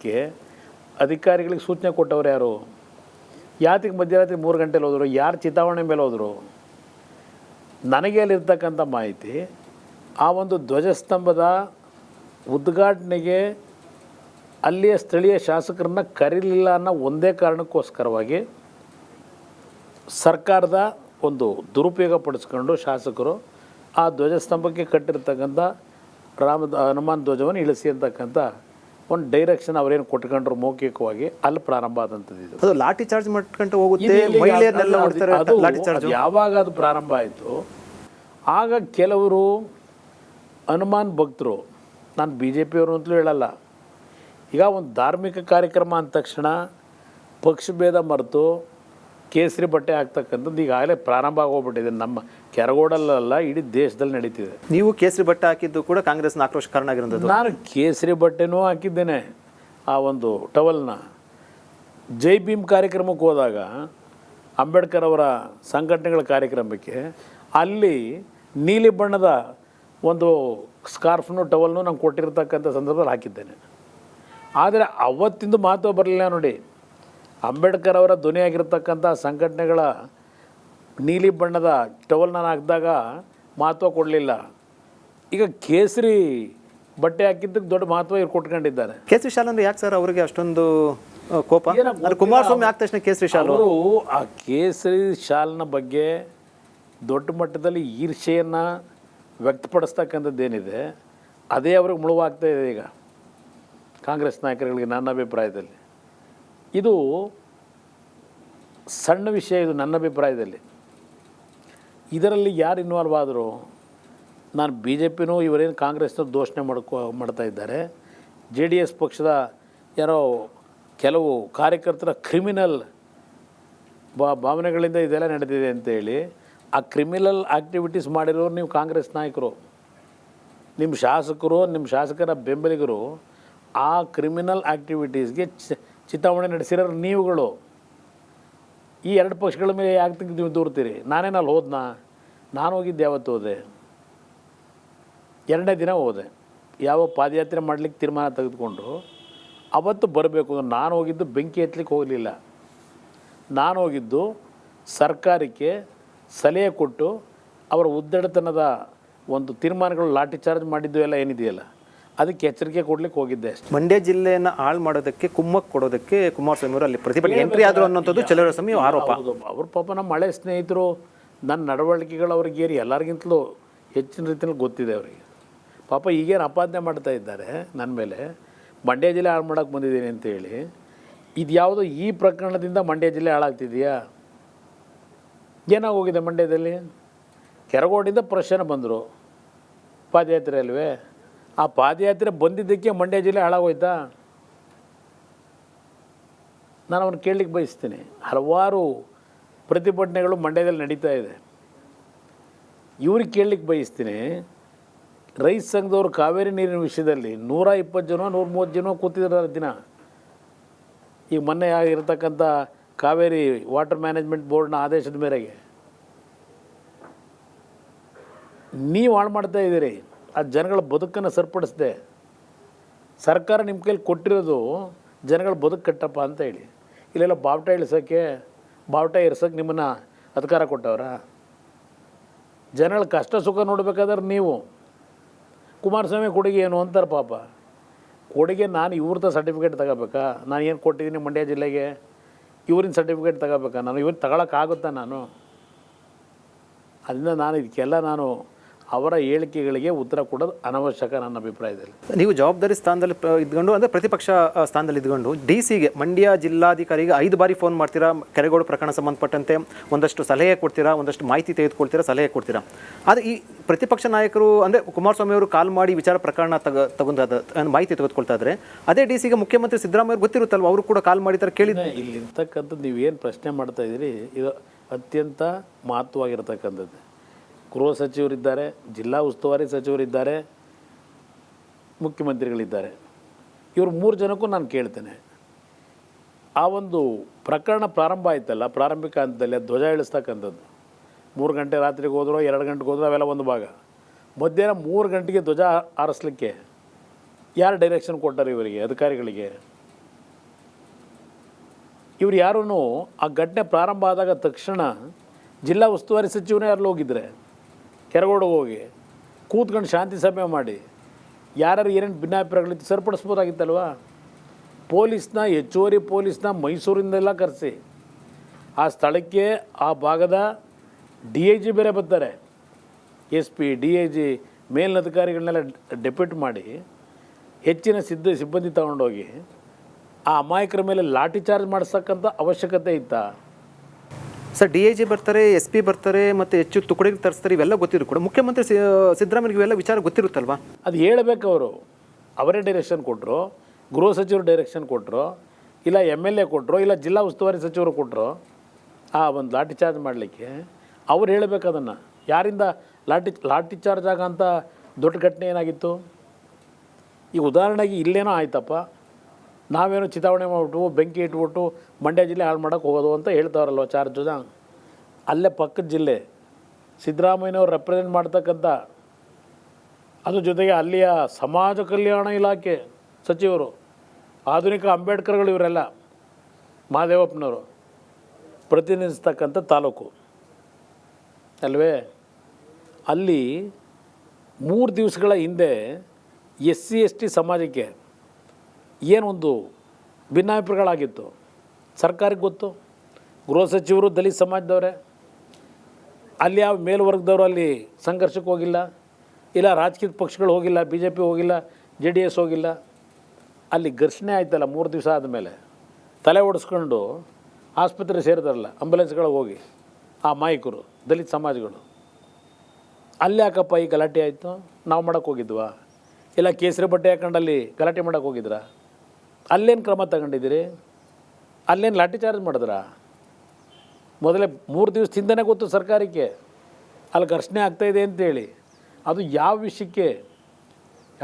ಇಳಿಸಲಿಕ್ಕೆ ಅಧಿಕಾರಿಗಳಿಗೆ ಸೂಚನೆ ಕೊಟ್ಟವ್ರು ಯಾರು? ಯಾತಿಗೆ ಮಧ್ಯರಾತ್ರಿ 3 ಗಂಟೆಲಿ ಹೋದರು? ಯಾರು ಚಿತಾವಣೆ ಮೇಲೆ ಹೋದರು? ನನಗೆ ಅಲ್ಲಿರ್ತಕ್ಕಂಥ ಮಾಹಿತಿ, ಆ ಒಂದು ಧ್ವಜಸ್ತಂಭದ ಉದ್ಘಾಟನೆಗೆ ಅಲ್ಲಿಯ ಸ್ಥಳೀಯ ಶಾಸಕರನ್ನ ಕರೀಲಿಲ್ಲ ಅನ್ನೋ ಒಂದೇ ಕಾರಣಕ್ಕೋಸ್ಕರವಾಗಿ ಸರ್ಕಾರದ ಒಂದು ದುರುಪಯೋಗ ಪಡಿಸ್ಕೊಂಡು ಶಾಸಕರು ಆ ಧ್ವಜಸ್ತಂಭಕ್ಕೆ ಕಟ್ಟಿರ್ತಕ್ಕಂಥ ಹನುಮಾನ್ ಧ್ವಜವನ್ನು ಇಳಿಸಿ ಅಂತಕ್ಕಂಥ ಒಂದು ಡೈರೆಕ್ಷನ್ ಅವರೇನು ಕೊಟ್ಕೊಂಡ್ರು ಮೌಖಿಕವಾಗಿ, ಅಲ್ಲಿ ಪ್ರಾರಂಭ ಆದಂಥದ್ದು ಇದು. ಅದು ಲಾಠಿ ಚಾರ್ಜ್ ಮಾಡ್ಕೊಂಡು ಹೋಗುತ್ತೆ, ಮಹಿಳೆಯರನ್ನೆಲ್ಲ ಮಾಡ್ತಾರೆ. ಅದು ಯಾವಾಗ ಅದು ಪ್ರಾರಂಭ ಆಯಿತು, ಆಗ ಕೆಲವರು ಹನುಮಾನ್ ಭಕ್ತರು, ನಾನು BJPಯವರು ಅಂತಲೂ ಹೇಳಲ್ಲ, ಈಗ ಒಂದು ಧಾರ್ಮಿಕ ಕಾರ್ಯಕ್ರಮ ಅಂದ ತಕ್ಷಣ ಪಕ್ಷಭೇದ ಮರೆತು ಕೇಸರಿ ಬಟ್ಟೆ ಹಾಕ್ತಕ್ಕಂಥದ್ದು ಈಗಾಗಲೇ ಪ್ರಾರಂಭ ಆಗೋಗ್ಬಿಟ್ಟಿದೆ. ನಮ್ಮ ಕೆರಗೋಡಲ್ಲ, ಇಡೀ ದೇಶದಲ್ಲಿ ನಡೀತಿದೆ. ನೀವು ಕೇಸರಿ ಬಟ್ಟೆ ಹಾಕಿದ್ದು ಕೂಡ ಕಾಂಗ್ರೆಸ್ನ ಆಕ್ರೋಶ ಕಾರಣ ಆಗಿರೋದು. ನಾನು ಕೇಸರಿ ಬಟ್ಟೆನೂ ಹಾಕಿದ್ದೇನೆ. ಆ ಒಂದು ಟವಲ್ನ ಜೈ ಭೀಮ್ ಕಾರ್ಯಕ್ರಮಕ್ಕೆ ಹೋದಾಗ, ಅಂಬೇಡ್ಕರ್ ಅವರ ಸಂಘಟನೆಗಳ ಕಾರ್ಯಕ್ರಮಕ್ಕೆ, ಅಲ್ಲಿ ನೀಲಿ ಬಣ್ಣದ ಒಂದು ಸ್ಕಾರ್ಫ್ನು ಟವಲ್ನು ನಂಗೆ ಕೊಟ್ಟಿರ್ತಕ್ಕಂಥ ಸಂದರ್ಭದಲ್ಲಿ ಹಾಕಿದ್ದೇನೆ. ಆದರೆ ಅವತ್ತಿಂದ ಮಹತ್ವ ಬರಲಿಲ್ಲ ನೋಡಿ. ಅಂಬೇಡ್ಕರ್ ಅವರ ಧ್ವನಿಯಾಗಿರ್ತಕ್ಕಂಥ ಸಂಘಟನೆಗಳ ನೀಲಿ ಬಣ್ಣದ ಟವಲ್ ನಾನು ಹಾಕಿದಾಗ ಮಹತ್ವ ಕೊಡಲಿಲ್ಲ. ಈಗ ಕೇಸರಿ ಬಟ್ಟೆ ಹಾಕಿದ್ದಕ್ಕೆ ದೊಡ್ಡ ಮಹತ್ವ ಇವ್ರು ಕೊಟ್ಕೊಂಡಿದ್ದಾರೆ. ಕೇಸರಿ ಶಾಲ್ ಅಂದರೆ ಯಾಕೆ ಸರ್ ಅವ್ರಿಗೆ ಅಷ್ಟೊಂದು ಕೋಪ? ಕುಮಾರಸ್ವಾಮಿ ಆದ ತಕ್ಷಣ ಕೇಸರಿ ಶಾಲು, ಅವರು ಆ ಕೇಸರಿ ಶಾಲ್ನ ಬಗ್ಗೆ ದೊಡ್ಡ ಮಟ್ಟದಲ್ಲಿ ಈರ್ಷೆಯನ್ನು ವ್ಯಕ್ತಪಡಿಸ್ತಕ್ಕಂಥದ್ದೇನಿದೆ, ಅದೇ ಅವ್ರಿಗೆ ಮುಳುವಾಗ್ತಾ ಇದೆ ಈಗ ಕಾಂಗ್ರೆಸ್ ನಾಯಕರುಗಳಿಗೆ. ನನ್ನ ಅಭಿಪ್ರಾಯದಲ್ಲಿ ಇದು ಸಣ್ಣ ವಿಷಯ, ಇದು ನನ್ನ ಅಭಿಪ್ರಾಯದಲ್ಲಿ. ಇದರಲ್ಲಿ ಯಾರು ಇನ್ವಾಲ್ವ್ ಆದರು? ನಾನು BJPನೂ ಇವರೇನು ಕಾಂಗ್ರೆಸ್ನವ್ರು ದೋಷಣೆ ಮಾಡ್ತಾ ಇದ್ದಾರೆ. JDS ಪಕ್ಷದ ಯಾರೋ ಕೆಲವು ಕಾರ್ಯಕರ್ತರ ಕ್ರಿಮಿನಲ್ ಭಾವನೆಗಳಿಂದ ಇದೆಲ್ಲ ನಡೆದಿದೆ ಅಂತೇಳಿ ಆ ಕ್ರಿಮಿನಲ್ ಆ್ಯಕ್ಟಿವಿಟೀಸ್ ಮಾಡಿರೋರು ನೀವು ಕಾಂಗ್ರೆಸ್ ನಾಯಕರು, ನಿಮ್ಮ ಶಾಸಕರು, ನಿಮ್ಮ ಶಾಸಕರ ಬೆಂಬಲಿಗರು ಆ ಕ್ರಿಮಿನಲ್ ಆ್ಯಕ್ಟಿವಿಟೀಸ್ಗೆ ಚಿತಾವಣೆ ನಡೆಸಿರೋರು ನೀವುಗಳು. ಈ 2 ಪಕ್ಷಗಳ ಮೇಲೆ ಯಾಕೆ ನೀವು ದೂರ್ತೀರಿ? ನಾನೇನಲ್ಲಿ ಹೋದ್ನಾ? ನಾನು ಹೋಗಿದ್ದೆ, ಯಾವತ್ತು ಹೋದೆ? 2ನೇ ದಿನ ಹೋದೆ. ಯಾವ ಪಾದಯಾತ್ರೆ ಮಾಡಲಿಕ್ಕೆ ತೀರ್ಮಾನ ತೆಗೆದುಕೊಂಡು ಅವತ್ತು ಬರಬೇಕು. ನಾನು ಹೋಗಿದ್ದು ಬೆಂಕಿ ಹತ್ತಲಿಕ್ಕೆ ಹೋಗಲಿಲ್ಲ. ನಾನು ಹೋಗಿದ್ದು ಸರ್ಕಾರಕ್ಕೆ ಸಲಹೆ ಕೊಟ್ಟು ಅವರ ಉದ್ದಡತನದ ಒಂದು ತೀರ್ಮಾನಗಳು ಲಾಠಿ ಚಾರ್ಜ್ ಮಾಡಿದ್ದು ಎಲ್ಲ ಏನಿದೆಯಲ್ಲ ಅದಕ್ಕೆ ಎಚ್ಚರಿಕೆ ಕೊಡ್ಲಿಕ್ಕೆ ಹೋಗಿದ್ದೆ ಅಷ್ಟೇ. ಮಂಡ್ಯ ಜಿಲ್ಲೆಯನ್ನು ಹಾಳು ಮಾಡೋದಕ್ಕೆ, ಕುಮ್ಮಕ್ಕೆ ಕೊಡೋದಕ್ಕೆ ಕುಮಾರಸ್ವಾಮಿ ಅವರು ಅಲ್ಲಿ ಪ್ರತಿಭಟನೆ ಎಂಟ್ರಿ ಆದರು ಅನ್ನೋಂಥದ್ದು ಚಲುವರಾಯಸ್ವಾಮಿ ಆರೋಪ. ಅವ್ರ ಪಾಪ ನಮ್ಮ ಹಳೆ ಸ್ನೇಹಿತರು, ನನ್ನ ನಡವಳಿಕೆಗಳು ಅವ್ರಿಗೆ ಏರಿ ಎಲ್ಲರಿಗಿಂತಲೂ ಹೆಚ್ಚಿನ ರೀತಿಯಲ್ಲಿ ಗೊತ್ತಿದೆ ಅವರಿಗೆ. ಪಾಪ ಈಗೇನು ಅಪಾದನೆ ಮಾಡ್ತಾ ಇದ್ದಾರೆ ನನ್ನ ಮೇಲೆ, ಮಂಡ್ಯ ಜಿಲ್ಲೆ ಹಾಳು ಮಾಡೋಕ್ಕೆ ಬಂದಿದ್ದೀನಿ ಅಂತೇಳಿ. ಇದು ಯಾವುದೋ ಈ ಪ್ರಕರಣದಿಂದ ಮಂಡ್ಯ ಜಿಲ್ಲೆ ಹಾಳಾಗ್ತಿದೆಯಾ? ಏನಾಗೋಗಿದೆ ಮಂಡ್ಯದಲ್ಲಿ? ಕೆರಗೋಡಿಂದ ಪ್ರಶ್ನೆ ಬಂದರು ಪಾದಯಾತ್ರೆ ಅಲ್ವೇ? ಆ ಪಾದಯಾತ್ರೆ ಬಂದಿದ್ದಕ್ಕೆ ಮಂಡ್ಯ ಜಿಲ್ಲೆ ಹಾಳಾಗೋಯ್ತಾ? ನಾನು ಅವನು ಕೇಳಲಿಕ್ಕೆ ಬಯಸ್ತೀನಿ. ಹಲವಾರು ಪ್ರತಿಭಟನೆಗಳು ಮಂಡ್ಯದಲ್ಲಿ ನಡೀತಾ ಇದೆ. ಇವ್ರಿಗೆ ಕೇಳಲಿಕ್ಕೆ ಬಯಸ್ತೀನಿ, ರೈತ ಸಂಘದವರು ಕಾವೇರಿ ನೀರಿನ ವಿಷಯದಲ್ಲಿ 120 ಜನ 130 ಜನ ಕೂತಿದ್ದಾರೆ ದಿನ. ಈಗ ಮೊನ್ನೆ ಆಗಿರ್ತಕ್ಕಂಥ ಕಾವೇರಿ ವಾಟರ್ ಮ್ಯಾನೇಜ್ಮೆಂಟ್ ಬೋರ್ಡ್ನ ಆದೇಶದ ಮೇರೆಗೆ ನೀವು ಹಾಳು ಮಾಡ್ತಾ ಇದ್ದೀರಿ. ಆ ಜನಗಳ ಬದುಕನ್ನು ಸರಿಪಡಿಸಿದೆ ಸರ್ಕಾರ. ನಿಮ್ಮ ಕೈಲಿ ಕೊಟ್ಟಿರೋದು ಜನಗಳ ಬದುಕು ಕಟ್ಟಪ್ಪ ಅಂತ ಹೇಳಿ. ಇಲ್ಲೆಲ್ಲ ಬಾವುಟ ಇರ್ಸೋಕ್ಕೆ ನಿಮ್ಮನ್ನು ಅಧಿಕಾರ ಕೊಟ್ಟವ್ರ? ಜನಗಳ ಕಷ್ಟ ಸುಖ ನೋಡಬೇಕಾದ್ರೆ ನೀವು ಕುಮಾರಸ್ವಾಮಿ ಕೊಡುಗೆ ಏನು ಅಂತಾರೆ ಪಾಪ. ಕೊಡುಗೆ ನಾನು ಇವ್ರದ್ದು ಸರ್ಟಿಫಿಕೇಟ್ ತಗೋಬೇಕಾ? ನಾನು ಏನು ಕೊಟ್ಟಿದ್ದೀನಿ ಮಂಡ್ಯ ಜಿಲ್ಲೆಗೆ? ಇವ್ರಿನ ಸರ್ಟಿಫಿಕೇಟ್ ತಗೋಬೇಕಾ? ನಾನು ಇವ್ರನ್ನ ತಗೊಳಕ್ಕಾಗುತ್ತಾ? ನಾನು ಅದರಿಂದ ಇದಕ್ಕೆಲ್ಲ ಅವರ ಹೇಳಿಕೆಗಳಿಗೆ ಉತ್ತರ ಕೊಡೋದು ಅನವಶ್ಯಕ ನನ್ನ ಅಭಿಪ್ರಾಯದಲ್ಲಿ. ನೀವು ಜವಾಬ್ದಾರಿ ಸ್ಥಾನದಲ್ಲಿ ಇದ್ಕೊಂಡು, ಅಂದರೆ ಪ್ರತಿಪಕ್ಷ ಸ್ಥಾನದಲ್ಲಿ ಇದ್ಕೊಂಡು DC-ಗೆ, ಮಂಡ್ಯ ಜಿಲ್ಲಾಧಿಕಾರಿಗೆ 5 ಬಾರಿ ಫೋನ್ ಮಾಡ್ತೀರಾ, ಕೆರೆಗೋಡು ಪ್ರಕರಣ ಸಂಬಂಧಪಟ್ಟಂತೆ ಒಂದಷ್ಟು ಸಲಹೆ ಕೊಡ್ತೀರಾ, ಒಂದಷ್ಟು ಮಾಹಿತಿ ತೆಗೆದುಕೊಳ್ತೀರಾ, ಸಲಹೆ ಕೊಡ್ತೀರಾ. ಆದರೆ ಈ ಪ್ರತಿಪಕ್ಷ ನಾಯಕರು, ಅಂದರೆ ಕುಮಾರಸ್ವಾಮಿ ಅವರು ಕಾಲ್ ಮಾಡಿ ವಿಚಾರ ಪ್ರಕರಣ ತಗೊಂಡು ಮಾಹಿತಿ ತೆಗೆದುಕೊಳ್ತಾ ಇದ್ದಾರೆ. ಅದೇ DC-ಗೆ ಮುಖ್ಯಮಂತ್ರಿ ಸಿದ್ದರಾಮಯ್ಯ ಗೊತ್ತಿರುತ್ತಲ್ವ, ಅವರು ಕೂಡ ಕಾಲ್ ಮಾಡಿದ್ದಾರೆ, ಕೇಳಿದ್ರೆ. ಇಲ್ಲಿರ್ತಕ್ಕಂಥದ್ದು ನೀವೇನು ಪ್ರಶ್ನೆ ಮಾಡ್ತಾ ಇದ್ದೀರಿ, ಇದು ಅತ್ಯಂತ ಮಹತ್ವವಾಗಿರ್ತಕ್ಕಂಥದ್ದು. ಗೃಹ ಸಚಿವರಿದ್ದಾರೆ, ಜಿಲ್ಲಾ ಉಸ್ತುವಾರಿ ಸಚಿವರಿದ್ದಾರೆ, ಮುಖ್ಯಮಂತ್ರಿಗಳಿದ್ದಾರೆ. ಇವರು 3 ಜನಕ್ಕೂ ನಾನು ಕೇಳ್ತೇನೆ, ಆ ಒಂದು ಪ್ರಕರಣ ಪ್ರಾರಂಭ ಆಯ್ತಲ್ಲ, ಪ್ರಾರಂಭಿಕ ಹಂತದಲ್ಲಿ ಧ್ವಜ ಇಳಿಸ್ತಕ್ಕಂಥದ್ದು 3 ಗಂಟೆ ರಾತ್ರಿಗೆ ಹೋದ್ರೋ 2 ಗಂಟೆಗೆ ಹೋದ್ರೋ ಅವೆಲ್ಲ ಒಂದು ಭಾಗ. ಮಧ್ಯಾಹ್ನ 3 ಗಂಟೆಗೆ ಧ್ವಜ ಹಾರಿಸ್ಲಿಕ್ಕೆ ಯಾರು ಡೈರೆಕ್ಷನ್ ಕೊಟ್ಟಾರೆ ಇವರಿಗೆ, ಅಧಿಕಾರಿಗಳಿಗೆ? ಇವ್ರು ಯಾರೂ ಆ ಘಟನೆ ಪ್ರಾರಂಭ ಆದಾಗ ತಕ್ಷಣ ಜಿಲ್ಲಾ ಉಸ್ತುವಾರಿ ಸಚಿವನೇ ಯಾರು ಹೋಗಿದ್ರೆ ಕೆರಗೋಡಿಗೆ ಹೋಗಿ ಕೂತ್ಕೊಂಡು ಶಾಂತಿ ಸಭೆ ಮಾಡಿ ಯಾರು ಏನೇನು ಭಿನ್ನಾಭಿಪ್ರಾಯಗಳಿತ್ತು ಸರಿಪಡಿಸ್ಬೋದಾಗಿತ್ತಲ್ವ. ಪೊಲೀಸ್ನ ಹೆಚ್ಚುವರಿ ಪೊಲೀಸ್ನ ಮೈಸೂರಿಂದೆಲ್ಲ ಕರೆಸಿ ಆ ಸ್ಥಳಕ್ಕೆ ಆ ಭಾಗದ DIG ಬೇರೆ ಬರ್ತಾರೆ, SP DIG ಮೇಲಿನ ಅಧಿಕಾರಿಗಳನ್ನೆಲ್ಲ ಡೆಪ್ಯೂಟ್ ಮಾಡಿ ಹೆಚ್ಚಿನ ಸಿಬ್ಬಂದಿ ತಗೊಂಡೋಗಿ ಆ ಅಮಾಯಕರ ಮೇಲೆ ಲಾಠಿ ಚಾರ್ಜ್ ಮಾಡಿಸ್ತಕ್ಕಂಥ ಅವಶ್ಯಕತೆ ಇತ್ತಾ? ಸರ್ DIG ಬರ್ತಾರೆ, SP ಬರ್ತಾರೆ, ಮತ್ತು ಹೆಚ್ಚು ತುಕಡಿಗೆ ತರಿಸ್ತಾರೆ, ಇವೆಲ್ಲ ಗೊತ್ತಿದ್ರು ಕೂಡ ಮುಖ್ಯಮಂತ್ರಿ ಸಿದ್ದರಾಮಯ್ಯಗೆ ಇವೆಲ್ಲ ವಿಚಾರ ಗೊತ್ತಿರುತ್ತಲ್ವಾ? ಅದು ಹೇಳಬೇಕು. ಅವರೇ ಡೈರೆಕ್ಷನ್ ಕೊಟ್ಟರು, ಗೃಹ ಸಚಿವರು ಡೈರೆಕ್ಷನ್ ಕೊಟ್ಟರು, ಇಲ್ಲ MLA ಕೊಟ್ಟರು, ಇಲ್ಲ ಜಿಲ್ಲಾ ಉಸ್ತುವಾರಿ ಸಚಿವರು ಕೊಟ್ಟರು ಆ ಒಂದು ಲಾಠಿ ಚಾರ್ಜ್ ಮಾಡಲಿಕ್ಕೆ. ಅವ್ರು ಹೇಳಬೇಕು ಅದನ್ನು. ಯಾರಿಂದ ಲಾಠಿ ಚಾರ್ಜ್ ಆಗೋಂಥ ದೊಡ್ಡ ಘಟನೆ ಏನಾಗಿತ್ತು? ಈಗ ಉದಾಹರಣೆಗೆ ಇಲ್ಲೇನೋ ಆಯ್ತಪ್ಪ, ನಾವೇನೋ ಚಿತಾವಣೆ ಮಾಡಿಬಿಟ್ಟು ಬೆಂಕಿ ಇಟ್ಬಿಟ್ಟು ಮಂಡ್ಯ ಜಿಲ್ಲೆ ಹಾಳು ಮಾಡೋಕ್ಕೆ ಹೋಗೋದು ಅಂತ ಹೇಳ್ತಾರಲ್ವ ಚಾರ್ಜ್. ಅಲ್ಲೇ ಪಕ್ಕದ ಜಿಲ್ಲೆ ಸಿದ್ದರಾಮಯ್ಯನವ್ರು ರೆಪ್ರೆಸೆಂಟ್ ಮಾಡ್ತಕ್ಕಂಥ, ಅದ್ರ ಜೊತೆಗೆ ಅಲ್ಲಿಯ ಸಮಾಜ ಕಲ್ಯಾಣ ಇಲಾಖೆ ಸಚಿವರು, ಆಧುನಿಕ ಅಂಬೇಡ್ಕರ್ಗಳು, ಇವರೆಲ್ಲ ಮಹದೇವಪ್ಪನವರು ಪ್ರತಿನಿಧಿಸ್ತಕ್ಕಂಥ ತಾಲೂಕು ಅಲ್ವೇ. ಅಲ್ಲಿ 3 ದಿವಸಗಳ ಹಿಂದೆ SC ST ಸಮಾಜಕ್ಕೆ ಏನೊಂದು ಭಿನ್ನಾಭಿಪ್ರಾಯಗಳಾಗಿತ್ತು ಸರ್ಕಾರಕ್ಕೆ ಗೊತ್ತು. ಗೃಹ ಸಚಿವರು ದಲಿತ ಸಮಾಜದವರೇ, ಅಲ್ಲಿ ಯಾವ ಮೇಲ್ವರ್ಗದವರು ಅಲ್ಲಿ ಸಂಘರ್ಷಕ್ಕೆ ಹೋಗಿಲ್ಲ, ಇಲ್ಲ ರಾಜಕೀಯ ಪಕ್ಷಗಳು ಹೋಗಿಲ್ಲ, BJP ಹೋಗಿಲ್ಲ, JDS ಹೋಗಿಲ್ಲ. ಅಲ್ಲಿ ಘರ್ಷಣೆ ಆಯ್ತಲ್ಲ 3 ದಿವಸ ಆದಮೇಲೆ ತಲೆ ಓಡಿಸ್ಕೊಂಡು ಆಸ್ಪತ್ರೆ ಸೇರಿದಾರಲ್ಲ ಆಂಬುಲೆನ್ಸ್ಗಳಿಗೆ ಹೋಗಿ ಆ ಮಾಯಕರು ದಲಿತ ಸಮಾಜಗಳು. ಅಲ್ಲಿ ಯಾಕಪ್ಪ ಈ ಗಲಾಟೆ ಆಯಿತು? ನಾವು ಮಾಡೋಕ್ಕೆ ಹೋಗಿದ್ವಾ? ಇಲ್ಲ ಕೇಸರಿ ಬಟ್ಟೆ ಹಾಕೊಂಡು ಅಲ್ಲಿ ಗಲಾಟೆ ಮಾಡೋಕ್ಕೆ ಹೋಗಿದ್ರಾ? ಅಲ್ಲೇನು ಕ್ರಮ ತಗೊಂಡಿದ್ದೀರಿ? ಅಲ್ಲೇನು ಲಾಠಿ ಚಾರ್ಜ್ ಮಾಡಿದ್ರಾ? ಮೊದಲೇ 3 ದಿವಸದಿಂದನೇ ಗೊತ್ತು ಸರ್ಕಾರಕ್ಕೆ ಅಲ್ಲಿ ಘರ್ಷಣೆ ಆಗ್ತಾಯಿದೆ ಅಂತೇಳಿ. ಅದು ಯಾವ ವಿಷಯಕ್ಕೆ?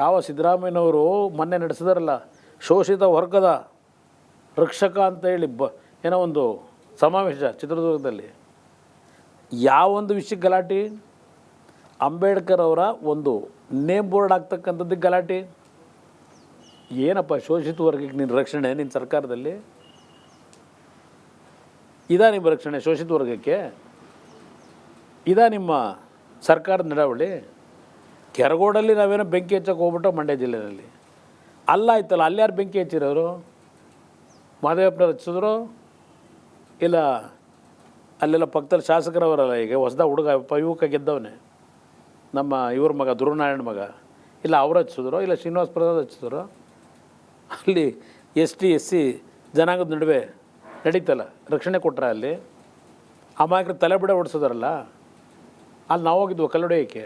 ಯಾವ ಸಿದ್ದರಾಮಯ್ಯನವರು ಮೊನ್ನೆ ನಡೆಸಿದಾರಲ್ಲ ಶೋಷಿತ ವರ್ಗದ ರಕ್ಷಕ ಅಂತ ಹೇಳಿ ಏನೋ ಒಂದು ಸಮಾವೇಶ ಚಿತ್ರದುರ್ಗದಲ್ಲಿ, ಯಾವೊಂದು ವಿಷಯಕ್ಕೆ ಗಲಾಟೆ? ಅಂಬೇಡ್ಕರ್ ಅವರ ಒಂದು ನೇಮ್ ಬೋರ್ಡ್ ಆಗ್ತಕ್ಕಂಥದ್ದು ಗಲಾಟೆ. ಏನಪ್ಪ ಶೋಷಿತ ವರ್ಗಕ್ಕೆ ನಿನ್ನ ರಕ್ಷಣೆ? ನಿನ್ನ ಸರ್ಕಾರದಲ್ಲಿ ಇದಾ ನಿಮ್ಮ ರಕ್ಷಣೆ ಶೋಷಿತ ವರ್ಗಕ್ಕೆ? ಇದಾ ನಿಮ್ಮ ಸರ್ಕಾರದ ನಡವಳಿ? ಕೆರಗೋಡಲ್ಲಿ ನಾವೇನೋ ಬೆಂಕಿ ಹಚ್ಚಕ್ಕೆ ಹೋಗ್ಬಿಟ್ಟು ಮಂಡ್ಯ ಜಿಲ್ಲೆಯಲ್ಲಿ ಅಲ್ಲಾಯ್ತಲ್ಲ, ಅಲ್ಲಿ ಯಾರು ಬೆಂಕಿ ಹಚ್ಚಿರೋರು? ಮಹದೇವಪ್ಪನವ್ರು ಹಚ್ಚಿದ್ರು, ಇಲ್ಲ ಅಲ್ಲೆಲ್ಲ ಪಕ್ಕದಲ್ಲಿ ಶಾಸಕರವರಲ್ಲ, ಈಗ ಹೊಸದ ಹುಡುಗ ಯುವಕ ಗೆದ್ದವನೇ ನಮ್ಮ ಇವ್ರ ಮಗ ಧ್ರುವನಾರಾಯಣ ಮಗ, ಇಲ್ಲ ಅವ್ರು ಹಚ್ಚಿದ್ರು, ಇಲ್ಲ ಶ್ರೀನಿವಾಸ ಪ್ರಸಾದ್ ಹಚ್ಚಿದ್ರು. ಅಲ್ಲಿ ST SC ಜನಾಂಗದ ನಡುವೆ ನಡೀತಲ್ಲ, ರಕ್ಷಣೆ ಕೊಟ್ಟರೆ ಅಲ್ಲಿ ಅಮಾಯಕರು ತಲೆ ಬಿಡ ಓಡಿಸೋದಾರಲ್ಲ, ಅಲ್ಲಿ ನಾವು ಹೋಗಿದ್ವು ಕಲ್ಲೊಡೆಯೋಕ್ಕೆ.